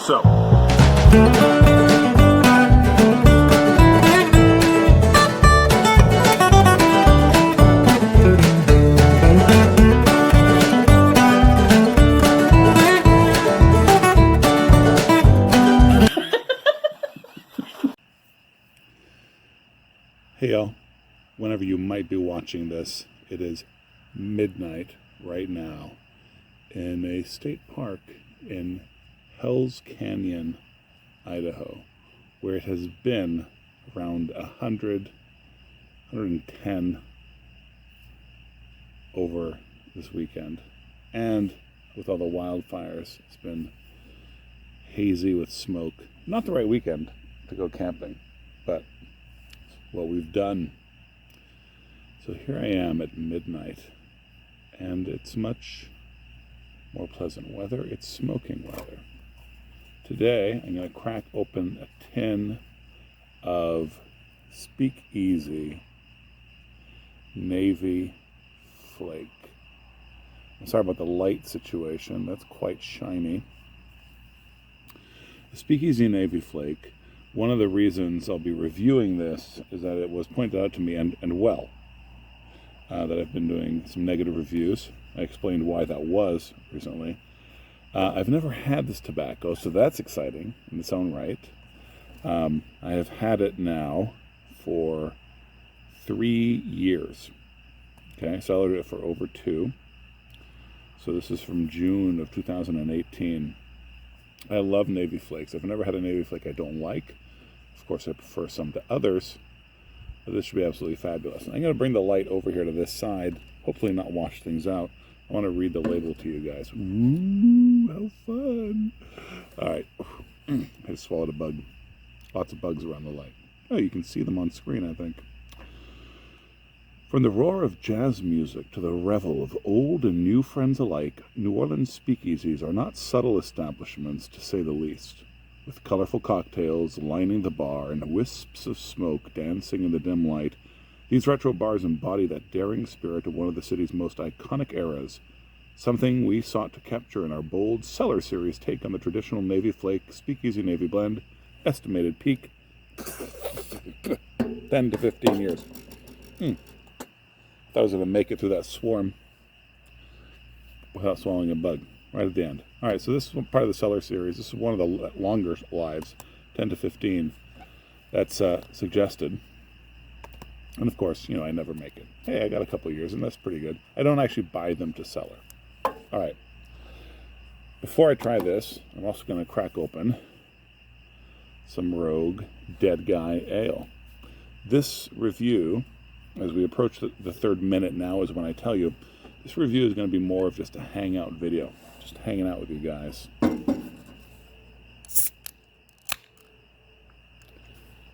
So. Hey y'all, whenever you might be watching this, it is midnight right now in a state park in Hell's Canyon, Idaho, where it has been around 100, 110 over this weekend. And with all the wildfires, it's been hazy with smoke. Not the right weekend to go camping, but what we've done. So here I am at midnight, and it's much more pleasant weather. It's smoking weather. Today, I'm going to crack open a tin of Speakeasy Navy Flake. I'm sorry about the light situation. That's quite shiny. The Speakeasy Navy Flake, one of the reasons I'll be reviewing this is that it was pointed out to me, and well, that I've been doing some negative reviews. I explained why that was recently. I've never had this tobacco, so that's exciting in its own right. I have had it now for 3 years. Okay, so I ordered it for over 2. So this is from June of 2018. I love Navy Flakes. I've never had a Navy Flake I don't like. Of course, I prefer some to others. But this should be absolutely fabulous. And I'm going to bring the light over here to this side. Hopefully not wash things out. I want to read the label to you guys. Ooh, how fun. All right. I just swallowed a bug. Lots of bugs around the light. Oh, you can see them on screen, I think. From the roar of jazz music to the revel of old and new friends alike, New Orleans speakeasies are not subtle establishments, to say the least. With colorful cocktails lining the bar and wisps of smoke dancing in the dim light, these retro bars embody that daring spirit of one of the city's most iconic eras, something we sought to capture in our bold Cellar Series take on the traditional Navy Flake Speakeasy Navy Blend, estimated peak 10 to 15 years. Thought I was going to make it through that swarm without swallowing a bug right at the end. All right, so this is part of the Cellar Series. This is one of the longer lives, 10 to 15, that's suggested. And of course, I never make it. Hey, I got a couple years, and that's pretty good. I don't actually buy them to cellar. All right. Before I try this, I'm also going to crack open some Rogue Dead Guy Ale. This review, as we approach the third minute now, is when I tell you, this review is going to be more of just a hangout video. Just hanging out with you guys.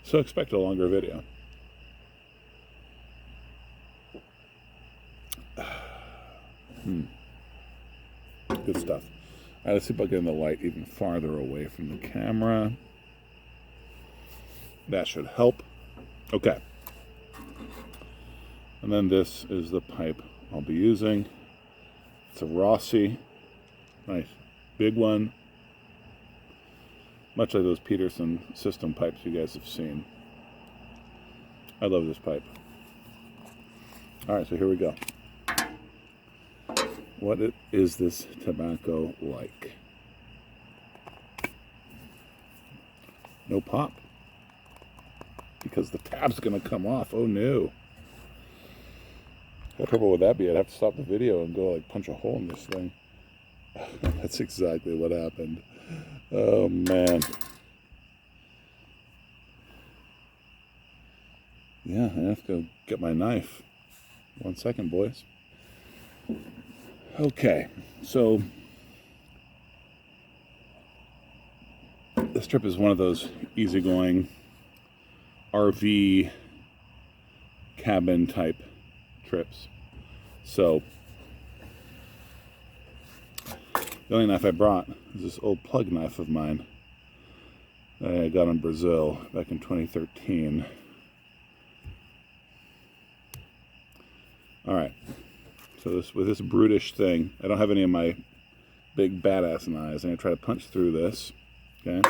So expect a longer video. Good stuff. All right, let's see if I get the light even farther away from the camera. That should help. Okay. And then this is the pipe I'll be using. It's a Rossi. Nice. Big one. Much like those Peterson system pipes you guys have seen. I love this pipe. All right, so here we go. What is this tobacco like? No pop. Because the tab's going to come off. Oh, no. How trouble would that be? I'd have to stop the video and go, punch a hole in this thing. That's exactly what happened. Oh, man. Yeah, I have to get my knife. 1 second, boys. Okay, so this trip is one of those easygoing RV cabin type trips. So the only knife I brought is this old plug knife of mine that I got in Brazil back in 2013. All right. So with this brutish thing, I don't have any of my big badass knives. I'm going to try to punch through this. Okay,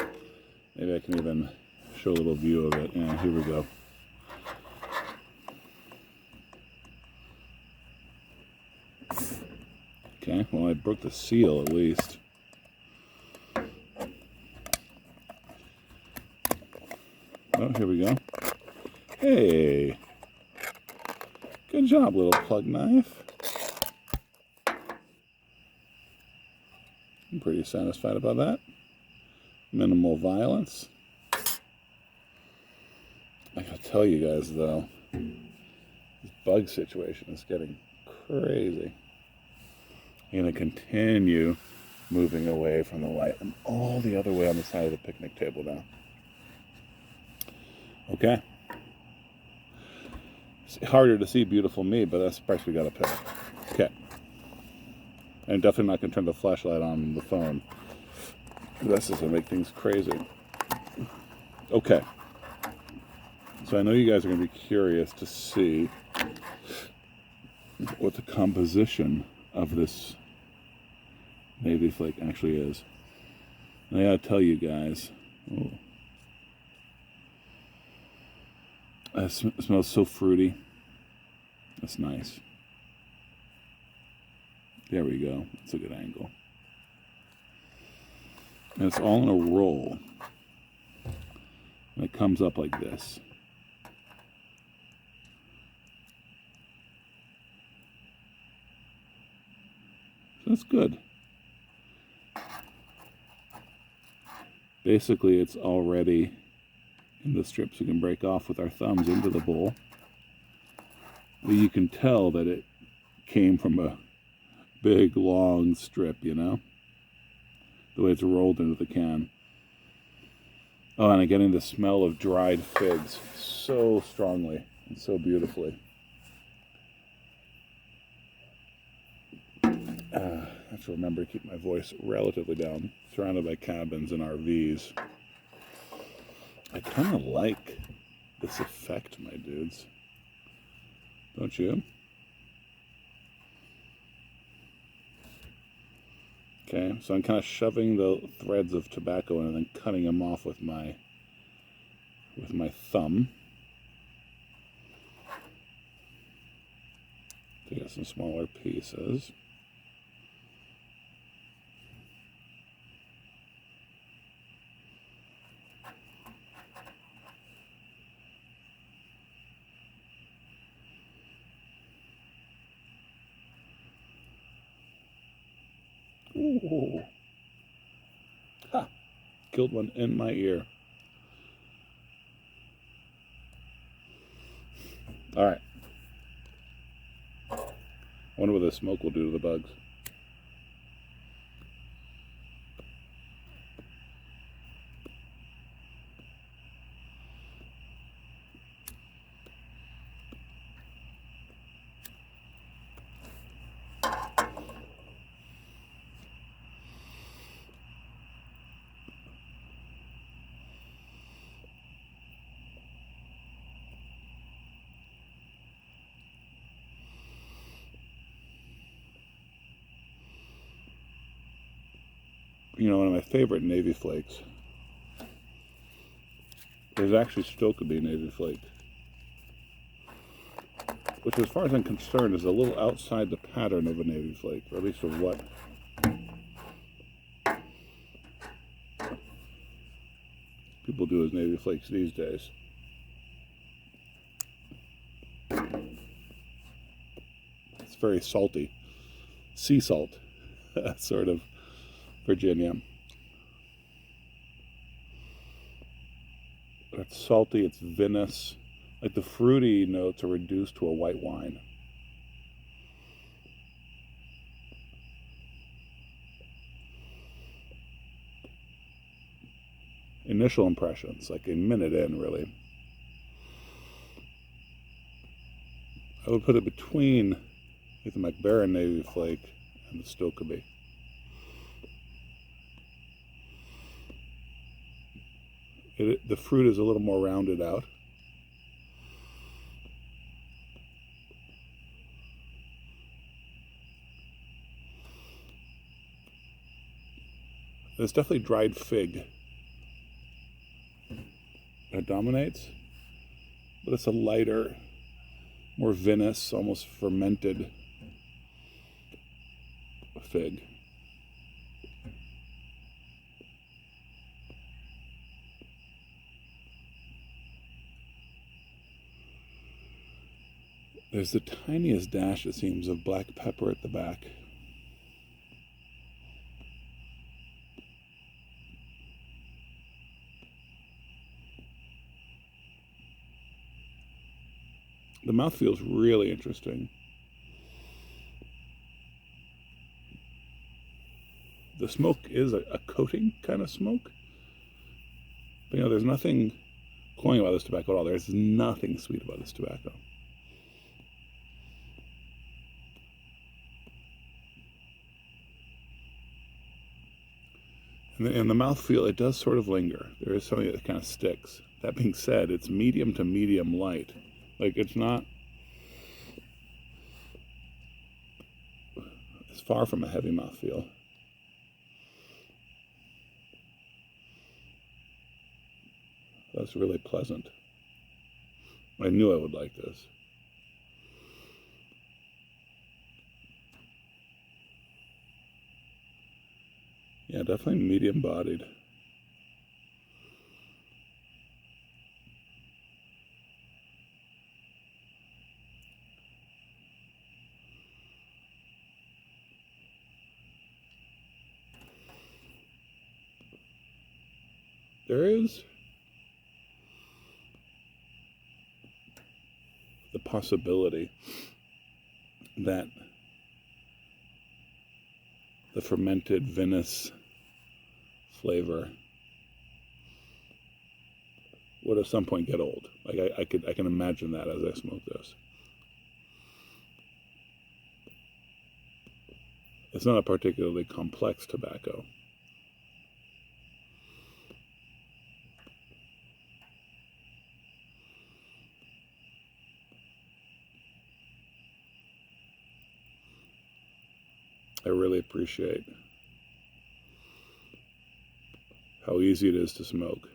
maybe I can even show a little view of it. Yeah, here we go. Okay, well, I broke the seal at least. Oh, here we go. Hey, good job, little plug knife. I'm pretty satisfied about that. Minimal violence. I gotta tell you guys, though, this bug situation is getting crazy. I'm gonna continue moving away from the light. I'm all the other way on the side of the picnic table now. Okay. It's harder to see beautiful me, but that's the price we gotta pay. Okay. I'm definitely not gonna turn the flashlight on the phone. That's just gonna make things crazy. Okay. So I know you guys are gonna be curious to see what the composition of this Navy Flake actually is. And I gotta tell you guys, it smells so fruity. That's nice. There we go. That's a good angle. And it's all in a roll. And it comes up like this. So that's good. Basically, it's already in the strips we can break off with our thumbs into the bowl. But you can tell that it came from a big, long strip, you know? The way it's rolled into the can. Oh, and I'm getting the smell of dried figs so strongly and so beautifully. I have to remember to keep my voice relatively down. Surrounded by cabins and RVs. I kind of like this effect, my dudes. Don't you? Okay, so I'm kind of shoving the threads of tobacco in and then cutting them off with my thumb. To get some smaller pieces. Ooh. Ha! Killed one in my ear. Alright. I wonder what the smoke will do to the bugs. You know, one of my favorite Navy Flakes is actually still could be Navy Flake. Which, as far as I'm concerned, is a little outside the pattern of a Navy Flake, or at least of what people do as Navy Flakes these days. It's very salty. Sea salt, sort of, Virginia. It's salty, it's vinous. Like the fruity notes are reduced to a white wine. Initial impressions, like a minute in, really. I would put it between the McBaron Navy Flake and the Stokkebye. The fruit is a little more rounded out. There's definitely dried fig that dominates, but it's a lighter, more vinous, almost fermented fig. There's the tiniest dash, it seems, of black pepper at the back. The mouth feels really interesting. The smoke is a coating kind of smoke. But, there's nothing cloying about this tobacco at all. There's nothing sweet about this tobacco. And the mouthfeel, it does sort of linger. There is something that kind of sticks. That being said, it's medium to medium light. Like, it's far from a heavy mouthfeel. That's really pleasant. I knew I would like this. Yeah, definitely medium-bodied. There is the possibility that the fermented vinous flavor would at some point get old. Like I can imagine that as I smoke this. It's not a particularly complex tobacco. I really appreciate how easy it is to smoke,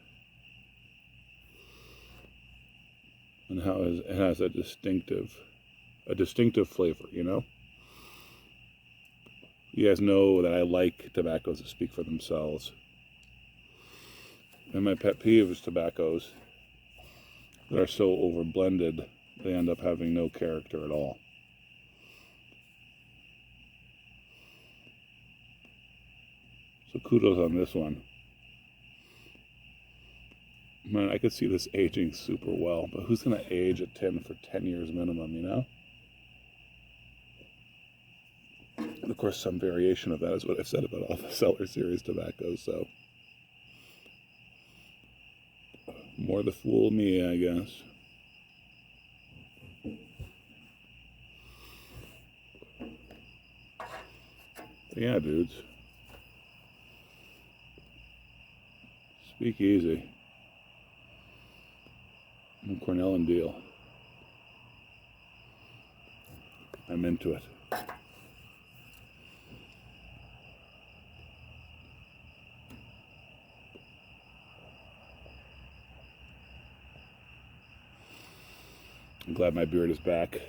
and how it has a distinctive flavor, You guys know that I like tobaccos that speak for themselves. And my pet peeve is tobaccos that are so overblended, they end up having no character at all. So kudos on this one. Man, I could see this aging super well, but who's going to age a tin for 10 years minimum, And of course, some variation of that is what I've said about all the Cellar Series tobaccos, so more the fool me, I guess. But yeah, dudes. Speakeasy. I'm Cornell and Deal. I'm into it. I'm glad my beard is back.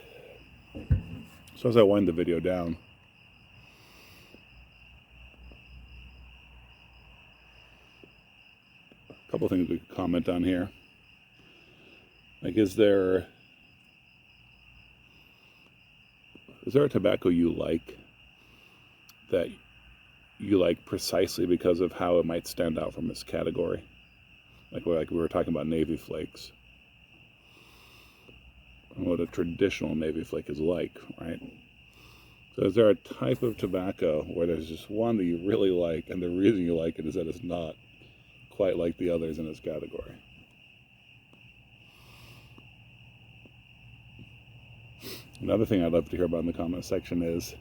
So as I wind the video down, a couple things we could comment on here. Like, is there a tobacco you like that you like precisely because of how it might stand out from this category? Like we were talking about Navy Flakes. And what a traditional Navy Flake is like, right? So is there a type of tobacco where there's just one that you really like, and the reason you like it is that it's not quite like the others in its category? Another thing I'd love to hear about in the comment section is,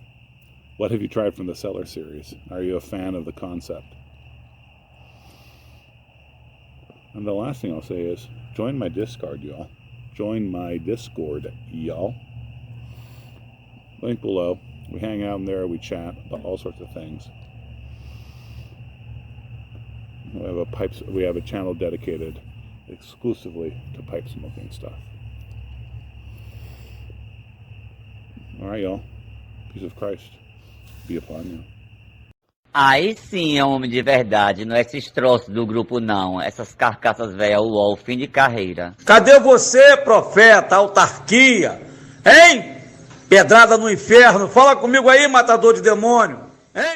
what have you tried from the Cellar Series? Are you a fan of the concept? And the last thing I'll say is, join my Discord, y'all. Join my Discord, y'all. Link below. We hang out in there, we chat about all sorts of things. We have a channel dedicated exclusively to pipe smoking stuff. All right, y'all. Peace of Christ be upon you. Aí sim é um homem de verdade, não é esses troços do grupo não, essas carcaças velhas, uó, fim de carreira. Cadê você, profeta, autarquia? Hein? Pedrada no inferno, fala comigo aí, matador de demônio. Hein?